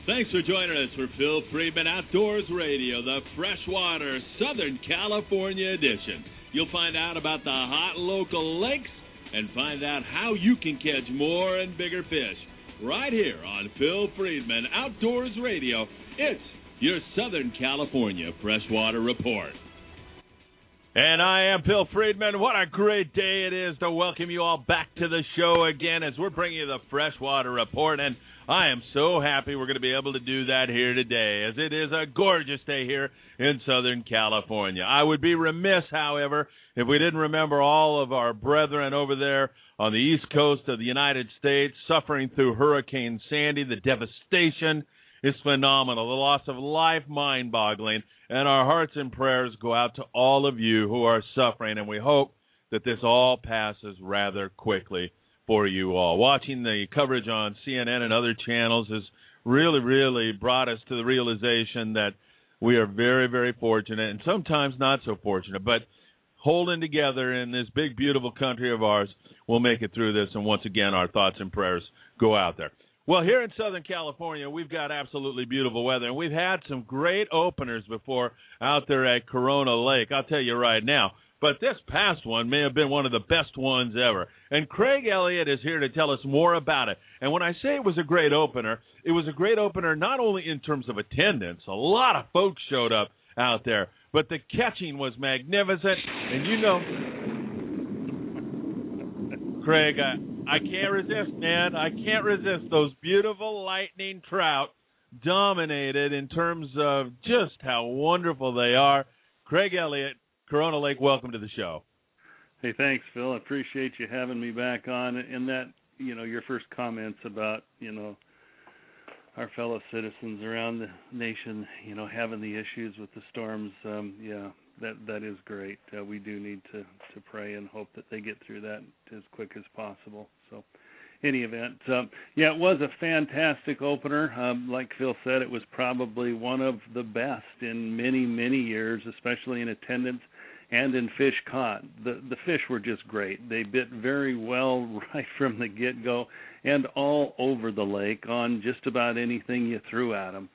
Thanks for joining us for Phil Friedman Outdoors Radio, the Freshwater Southern California edition. You'll find out about the hot local lakes and find out how you can catch more and bigger fish. Right here on Phil Friedman Outdoors Radio, it's your Southern California Freshwater Report. And I am Phil Friedman. What a great day it is to welcome you all back to the show again as we're bringing you the Freshwater Report. And I am so happy we're going to be able to do that here today, as it is a gorgeous day here in Southern California. I would be remiss, however, if we didn't remember all of our brethren over there on the east coast of the United States suffering through Hurricane Sandy. The devastation is phenomenal. The loss of life, mind-boggling. And our hearts and prayers go out to all of you who are suffering, and we hope that this all passes rather quickly for you all. Watching the coverage on CNN and other channels has really brought us to the realization that we are very, very fortunate, and sometimes not so fortunate, but holding together in this big, beautiful country of ours, we'll make it through this, and once again, our thoughts and prayers go out there. Well, here in Southern California, we've got absolutely beautiful weather, and we've had some great openers before out there at Corona Lake, I'll tell you right now. But this past one may have been one of the best ones ever. And Craig Elliott is here to tell us more about it. And when I say it was a great opener, it was a great opener not only in terms of attendance. A lot of folks showed up out there. But the catching was magnificent. And you know, Craig, I can't resist, man. I can't resist. Those beautiful lightning trout dominated in terms of just how wonderful they are. Craig Elliott, Corona Lake, welcome to the show. Hey, thanks, Phil. I appreciate you having me back on. And that, your first comments about, our fellow citizens around the nation, having the issues with the storms, that is great. We do need to pray and hope that they get through that as quick as possible. So, any event, it was a fantastic opener. Like Phil said, it was probably one of the best in many, many years, especially in attendance and in fish caught. The fish were just great. They bit very well right from the get-go and all over the lake on just about anything you threw at them.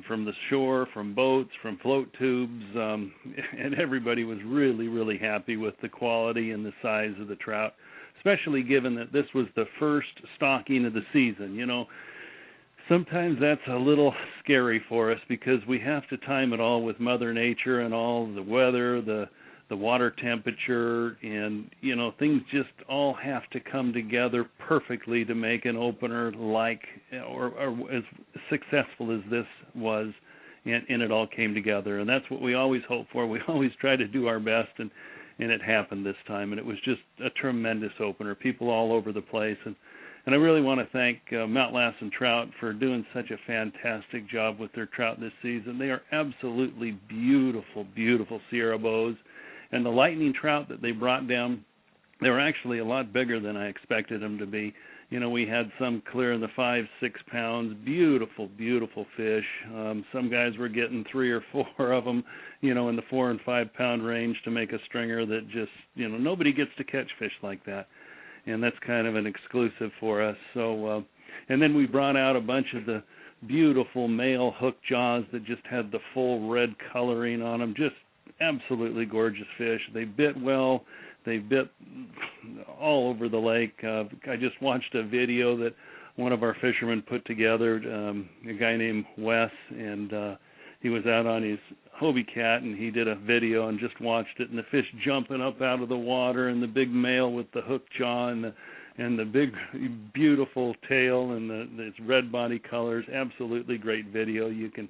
From the shore, from boats, from float tubes, and everybody was really, really happy with the quality and the size of the trout, especially given that this was the first stocking of the season. Sometimes that's a little scary for us because we have to time it all with Mother Nature and all the weather, the water temperature, and, things just all have to come together perfectly to make an opener like or as successful as this was, and it all came together. And that's what we always hope for. We always try to do our best, and it happened this time, and it was just a tremendous opener. People all over the place, and I really want to thank Mount Lassen Trout for doing such a fantastic job with their trout this season. They are absolutely beautiful, beautiful Sierra bows. And the lightning trout that they brought down, they were actually a lot bigger than I expected them to be. We had some clear in the 5-6 pounds, beautiful, beautiful fish. Some guys were getting 3 or 4 of them, in the 4 and 5 pound range to make a stringer that just, nobody gets to catch fish like that. And that's kind of an exclusive for us. So, and then we brought out a bunch of the beautiful male hook jaws that just had the full red coloring on them, just absolutely gorgeous fish. They bit well. They bit all over the lake. I just watched a video that one of our fishermen put together, a guy named Wes, and he was out on his Hobie Cat, and he did a video and just watched it, and the fish jumping up out of the water, and the big male with the hook jaw, and the big, beautiful tail, and its red body colors. Absolutely great video. You can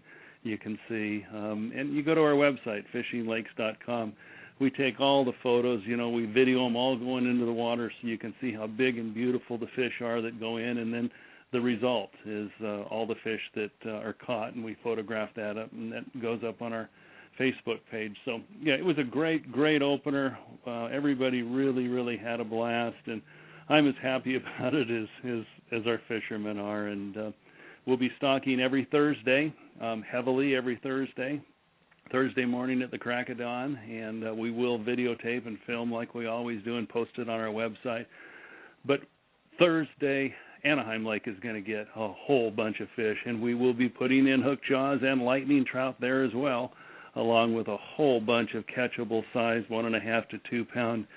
see. And you go to our website, fishinglakes.com. We take all the photos, we video them all going into the water so you can see how big and beautiful the fish are that go in, and then the result is all the fish that are caught, and we photograph that up, and that goes up on our Facebook page. So, it was a great, great opener. Everybody really, really had a blast, and I'm as happy about it as our fishermen are, and we'll be stocking every Thursday, heavily every Thursday morning at the crack of dawn, and we will videotape and film like we always do and post it on our website. But Thursday Anahiem Lake is going to get a whole bunch of fish, and we will be putting in hook jaws and lightning trout there as well, along with a whole bunch of catchable size 1.5 to 2 pound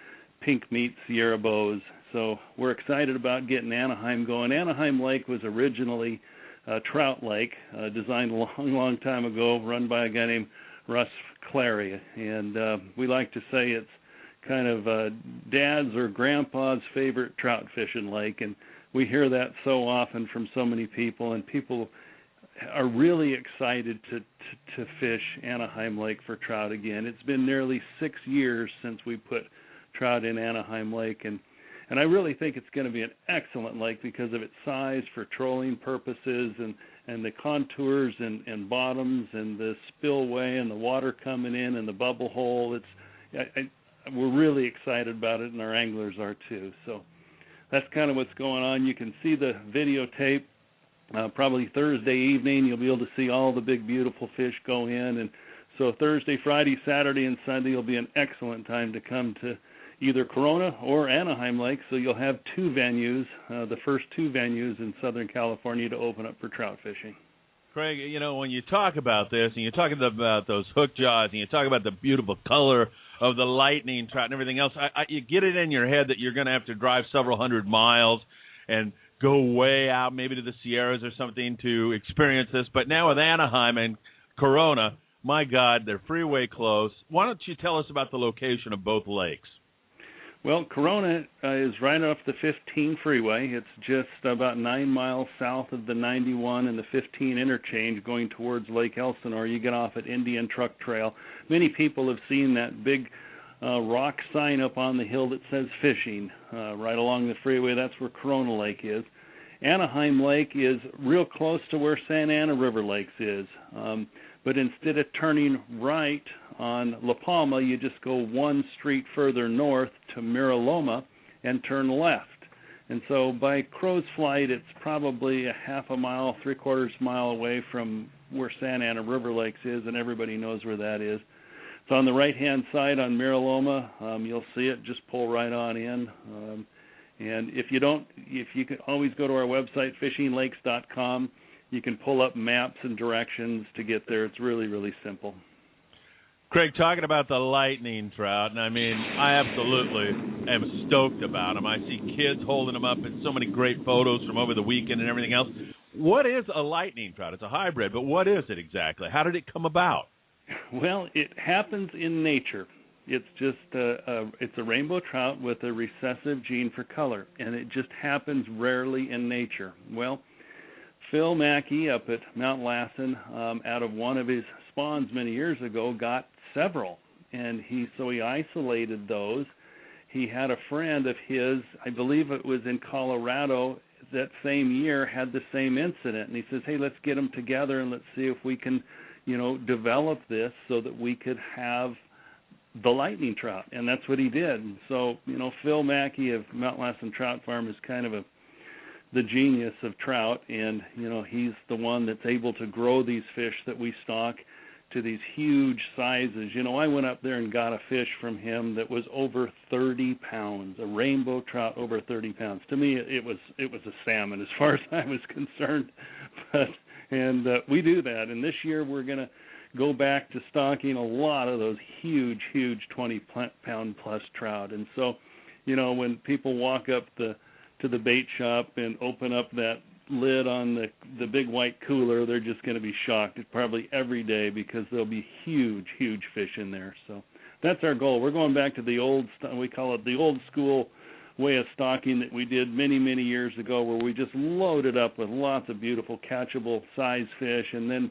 pink meat Sierra bows. So we're excited about getting Anahiem going. Anahiem Lake was originally a trout lake, designed a long time ago, run by a guy named Russ Clary, and we like to say it's kind of Dad's or Grandpa's favorite trout fishing lake, and we hear that so often from so many people, and people are really excited to fish Anahiem Lake for trout again. It's been nearly 6 years since we put trout in Anahiem Lake, and I really think it's going to be an excellent lake because of its size for trolling purposes, and the contours and bottoms and the spillway and the water coming in and the bubble hole. We're really excited about it, and our anglers are too. So that's kind of what's going on. You can see the videotape probably Thursday evening. You'll be able to see all the big, beautiful fish go in. And so Thursday, Friday, Saturday, and Sunday will be an excellent time to come to either Corona or Anahiem Lake. So you'll have two venues, the first two venues in Southern California to open up for trout fishing. Craig, you know, when you talk about this and you're talking about those hook jaws and you talk about the beautiful color of the lightning trout and everything else, you get it in your head that you're going to have to drive several hundred miles and go way out, maybe to the Sierras or something, to experience this. But now with Anahiem and Corona, my God, they're freeway close. Why don't you tell us about the location of both lakes? Well, Corona is right off the 15 freeway. It's just about 9 miles south of the 91 and the 15 interchange going towards Lake Elsinore. You get off at Indian Truck Trail. Many people have seen that big rock sign up on the hill that says fishing right along the freeway. That's where Corona Lake is. Anahiem Lake is real close to where Santa Ana River Lakes is. But instead of turning right on La Palma, you just go one street further north to Miraloma and turn left. And so by crow's flight, it's probably a half a mile, three-quarters mile away from where Santa Ana River Lakes is, and everybody knows where that is. It's on the right-hand side on Miraloma. You'll see it. Just pull right on in. And if you can always go to our website, fishinglakes.com. You can pull up maps and directions to get there. It's really, really simple. Craig, talking about the lightning trout, and I mean, I absolutely am stoked about them. I see kids holding them up in so many great photos from over the weekend and everything else. What is a lightning trout? It's a hybrid, but what is it exactly? How did it come about? Well, it happens in nature. It's just it's a rainbow trout with a recessive gene for color, and it just happens rarely in nature. Well, Phil Mackey up at Mount Lassen, out of one of his spawns many years ago, got several, and he isolated those. He had a friend of his, I believe it was in Colorado, that same year had the same incident, and he says, hey, let's get them together and let's see if we can, develop this so that we could have the lightning trout, and that's what he did. And so, Phil Mackey of Mount Lassen Trout Farm is kind of the genius of trout, and he's the one that's able to grow these fish that we stock to these huge sizes. I went up there and got a fish from him that was over 30 pounds, a rainbow trout over 30 pounds. To me, it was a salmon as far as I was concerned. And we do that, and this year we're going to go back to stocking a lot of those huge 20-pound plus trout. And so, when people walk up to the bait shop and open up that lid on the big white cooler, they're just going to be shocked. It's probably every day because there'll be huge fish in there. So that's our goal. We're going back to we call it the old school way of stocking that we did many years ago, where we just loaded up with lots of beautiful catchable size fish and then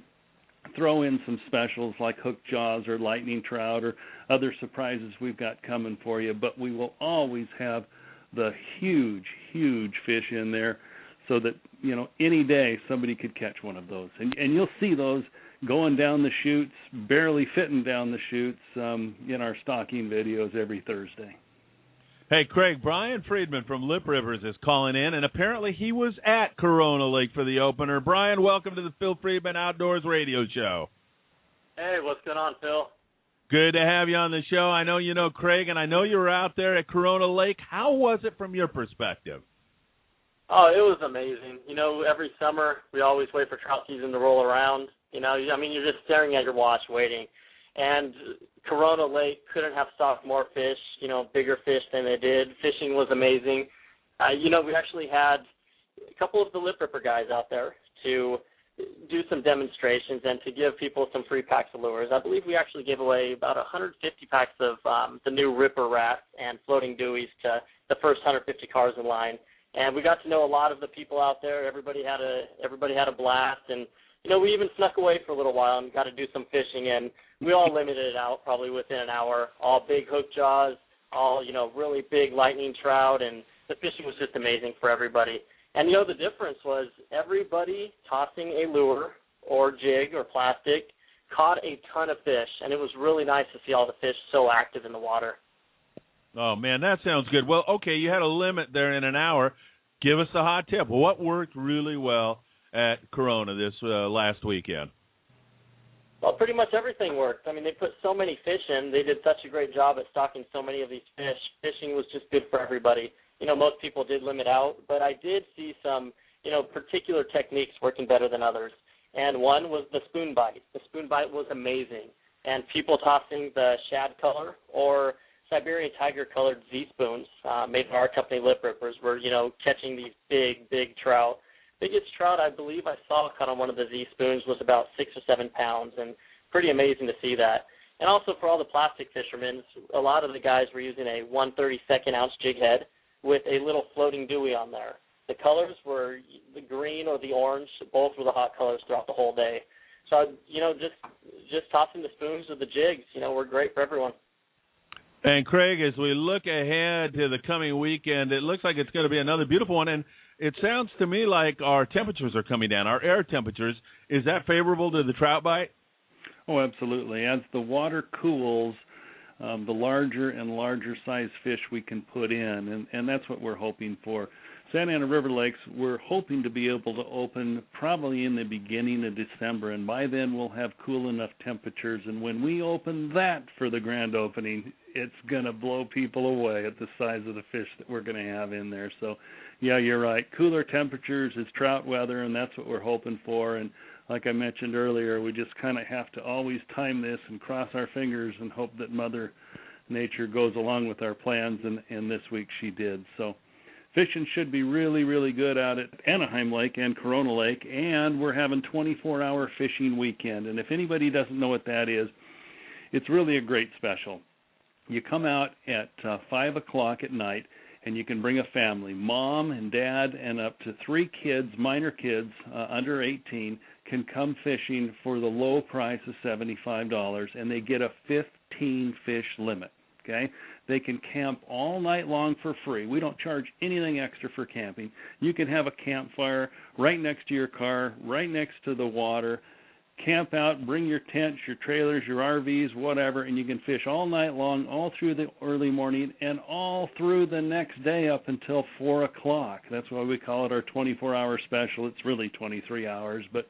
throw in some specials like hook jaws or lightning trout or other surprises we've got coming for you. But we will always have the huge fish in there so that, any day somebody could catch one of those. And you'll see those going down the chutes, barely fitting down the chutes in our stocking videos every Thursday. Hey, Craig, Brian Friedman from Lip Rivers is calling in, and apparently he was at Corona Lake for the opener. Brian, welcome to the Phil Friedman Outdoors Radio Show. Hey, what's going on, Phil? Good to have you on the show. I know you know Craig, and I know you were out there at Corona Lake. How was it from your perspective? Oh, it was amazing. You know, every summer we always wait for trout season to roll around. You know, I mean, you're just staring at your watch waiting. And Corona Lake couldn't have stocked more fish, you know, bigger fish than they did. Fishing was amazing. You know, we actually had a couple of the lip ripper guys out there to do some demonstrations and to give people some free packs of lures. I believe we actually gave away about 150 packs of the new Ripper Rat and floating dewies to the first 150 cars in line. And we got to know a lot of the people out there. Everybody had a blast, and you know, we even snuck away for a little while and got to do some fishing, and we all limited it out probably within an hour. All big hook jaws, all, you know, really big lightning trout, and the fishing was just amazing for everybody. And, you know, the difference was everybody tossing a lure or jig or plastic caught a ton of fish, and it was really nice to see all the fish so active in the water. Oh, man, that sounds good. Well, okay, you had a limit there in an hour. Give us a hot tip. What worked really well at Corona this last weekend? Well, pretty much everything worked. I mean, they put so many fish in. They did such a great job at stocking so many of these fish. Fishing was just good for everybody. You know, most people did limit out, but I did see some, you know, particular techniques working better than others. And one was the spoon bite. The spoon bite was amazing. And people tossing the shad color or Siberian tiger colored Z spoons made by our company Lip Rippers were, you know, catching these big, big trout. Biggest trout I believe I saw caught on one of the Z spoons was about 6 or 7 pounds, and pretty amazing to see that. And also for all the plastic fishermen, a lot of the guys were using a 1/32 ounce jig head with a little floating dewey on there. The colors were the green or the orange. Both were the hot colors throughout the whole day. So, you know, just tossing the spoons or the jigs, you know, were great for everyone. And, Craig, as we look ahead to the coming weekend, it looks like it's going to be another beautiful one. And it sounds to me like our temperatures are coming down, our air temperatures. Is that favorable to the trout bite? Oh, absolutely. As the water cools, the larger and larger size fish we can put in, and that's what we're hoping for. Santa Ana River Lakes, we're hoping to be able to open probably in the beginning of December, and by then we'll have cool enough temperatures, and when we open that for the grand opening, it's going to blow people away at the size of the fish that we're going to have in there. So, yeah, you're right. Cooler temperatures is trout weather, and that's what we're hoping for, and like I mentioned earlier, we just kind of have to always time this and cross our fingers and hope that Mother Nature goes along with our plans, and this week she did. So fishing should be really, really good out at Anahiem Lake and Corona Lake, and we're having 24-hour fishing weekend. And if anybody doesn't know what that is, it's really a great special. You come out at 5 o'clock at night, and you can bring a family, mom and dad, and up to 3 kids, minor kids, under 18, can come fishing for the low price of $75, and they get a 15-fish limit, okay? They can camp all night long for free. We don't charge anything extra for camping. You can have a campfire right next to your car, right next to the water. Camp out, bring your tents, your trailers, your RVs, whatever, and you can fish all night long, all through the early morning, and all through the next day up until 4 o'clock. That's why we call it our 24-hour special. It's really 23 hours. But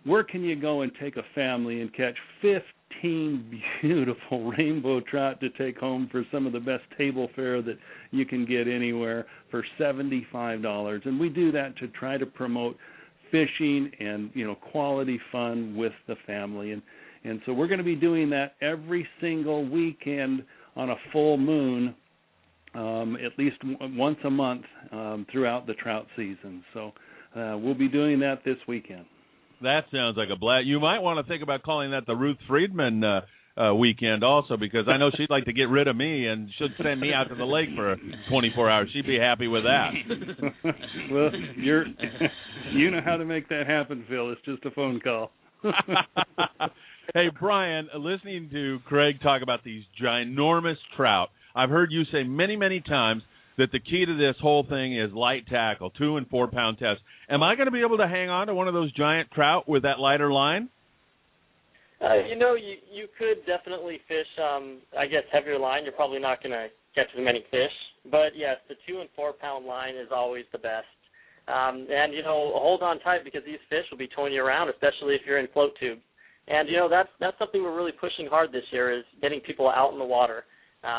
where can you go and take a family and catch 15 beautiful rainbow trout to take home for some of the best table fare that you can get anywhere for $75? And we do that to try to promote fishing and, you know, quality fun with the family. And so we're going to be doing that every single weekend on a full moon, at least once a month throughout the trout season. So we'll be doing that this weekend. That sounds like a blast. You might want to think about calling that the Ruth Friedman weekend also, because I know she'd like to get rid of me and should send me out to the lake for 24 hours. She'd be happy with that. Well, you know how to make that happen, Phil. It's just a phone call. Hey, Brian, listening to Craig talk about these ginormous trout, I've heard you say many, many times that the key to this whole thing is light tackle, 2- and 4-pound test. Am I going to be able to hang on to one of those giant trout with that lighter line? You know, you could definitely fish, I guess, heavier line. You're probably not going to catch as many fish. But, yes, the 2- and 4-pound line is always the best. And, you know, hold on tight because these fish will be towing you around, especially if you're in float tubes. And, you know, that's something we're really pushing hard this year is getting people out in the water.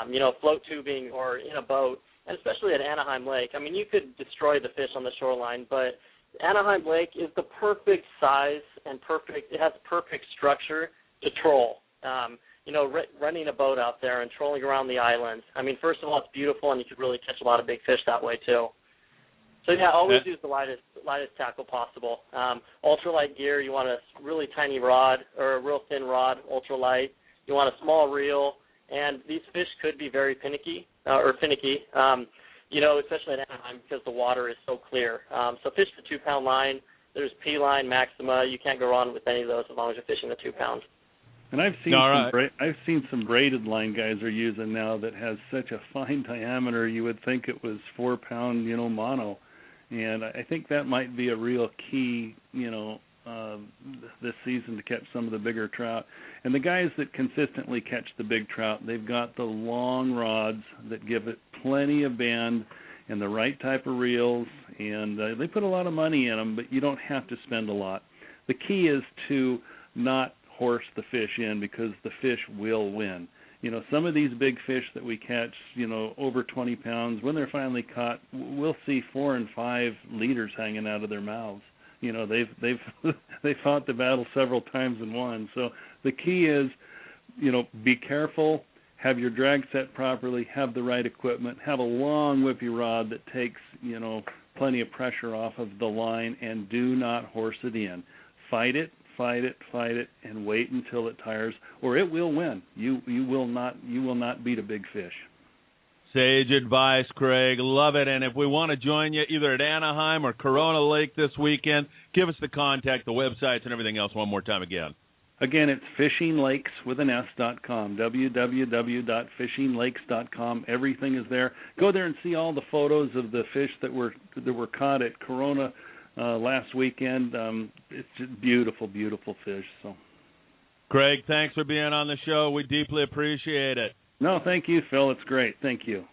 You know, float tubing or in a boat and especially at Anahiem Lake. I mean, you could destroy the fish on the shoreline, but Anahiem Lake is the perfect size and it has perfect structure to troll. Running a boat out there and trolling around the islands. I mean, first of all, it's beautiful, and you could really catch a lot of big fish that way too. So yeah, always use the lightest tackle possible. Ultralight gear, you want a really tiny rod or a real thin rod, ultralight. You want a small reel, and these fish could be very finicky, especially at Anaheim because the water is so clear. So fish the 2-pound line. There's P-line, Maxima. You can't go wrong with any of those as long as you're fishing the 2 pounds. And I've seen some braided line guys are using now that has such a fine diameter you would think it was 4-pound, mono. And I think that might be a real key, this season to catch some of the bigger trout. And the guys that consistently catch the big trout, they've got the long rods that give it plenty of bend and the right type of reels. And they put a lot of money in them, but you don't have to spend a lot. The key is to not horse the fish in because the fish will win. Some of these big fish that we catch, over 20 pounds, when they're finally caught, we'll see 4 and 5 liters hanging out of their mouths. They've fought the battle several times and won. So the key is, be careful, have your drag set properly, have the right equipment, have a long whippy rod that takes, plenty of pressure off of the line, and do not horse it in. Fight it, and wait until it tires, or it will win. You will not beat a big fish. Sage advice, Craig. Love it. And if we want to join you either at Anahiem or Corona Lake this weekend, give us the contact, the websites, and everything else one more time again. Again, it's fishinglakes.com, www.fishinglakes.com. Everything is there. Go there and see all the photos of the fish that were caught at Corona last weekend. It's just beautiful, beautiful fish. So, Craig, thanks for being on the show. We deeply appreciate it. No, thank you, Phil. It's great. Thank you.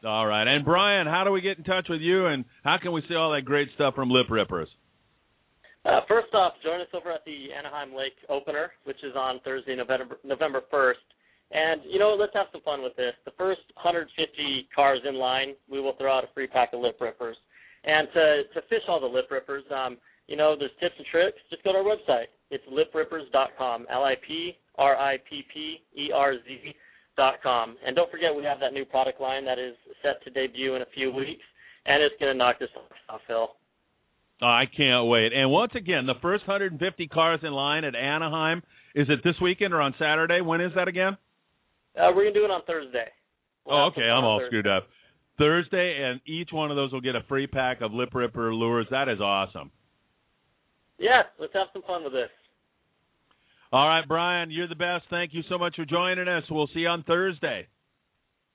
All right. And, Brian, how do we get in touch with you, and how can we see all that great stuff from Lip Rippers? First off, join us over at the Anahiem Lake opener, which is on Thursday, November 1st. And, let's have some fun with this. The first 150 cars in line, we will throw out a free pack of Lip Rippers. And to fish all the Lip Rippers, there's tips and tricks. Just go to our website. It's liprippers.com, LIPPERZ.com. And don't forget, we have that new product line that is set to debut in a few weeks, and it's going to knock this off, Phil. Oh, I can't wait. And once again, the first 150 cars in line at Anaheim, is it this weekend or on Saturday? When is that again? We're going to do it on Thursday. Okay, I'm all screwed up. Thursday, and each one of those will get a free pack of Lip Ripper lures. That is awesome. Yeah, let's have some fun with this. All right, Brian, you're the best. Thank you so much for joining us. We'll see you on Thursday.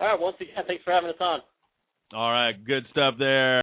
All right, once again, thanks for having us on. All right, good stuff there.